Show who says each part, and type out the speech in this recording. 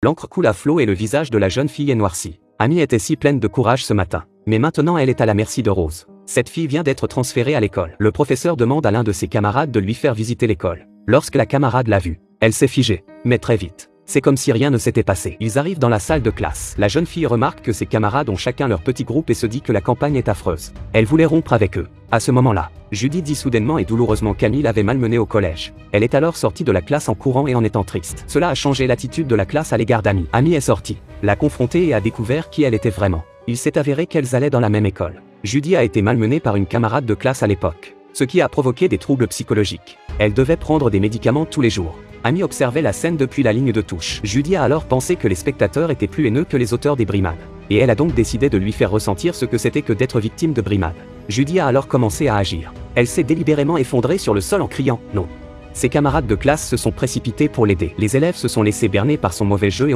Speaker 1: L'encre coule à flot et le visage de la jeune fille est noirci. Amy était si pleine de courage ce matin. Mais maintenant elle est à la merci de Rose. Cette fille vient d'être transférée à l'école. Le professeur demande à l'un de ses camarades de lui faire visiter l'école. Lorsque la camarade l'a vue, elle s'est figée. Mais très vite. C'est comme si rien ne s'était passé. Ils arrivent dans la salle de classe. La jeune fille remarque que ses camarades ont chacun leur petit groupe et se dit que la campagne est affreuse. Elle voulait rompre avec eux. À ce moment-là, Judy dit soudainement et douloureusement qu'Amy l'avait malmenée au collège. Elle est alors sortie de la classe en courant et en étant triste. Cela a changé l'attitude de la classe à l'égard d'Amy. Amy est sortie, l'a confrontée et a découvert qui elle était vraiment. Il s'est avéré qu'elles allaient dans la même école. Judy a été malmenée par une camarade de classe à l'époque, ce qui a provoqué des troubles psychologiques. Elle devait prendre des médicaments tous les jours. Amy observait la scène depuis la ligne de touche. Judy a alors pensé que les spectateurs étaient plus haineux que les auteurs des brimades. Et elle a donc décidé de lui faire ressentir ce que c'était que d'être victime de brimades. Judy a alors commencé à agir. Elle s'est délibérément effondrée sur le sol en criant « non ». Ses camarades de classe se sont précipités pour l'aider. Les élèves se sont laissés berner par son mauvais jeu et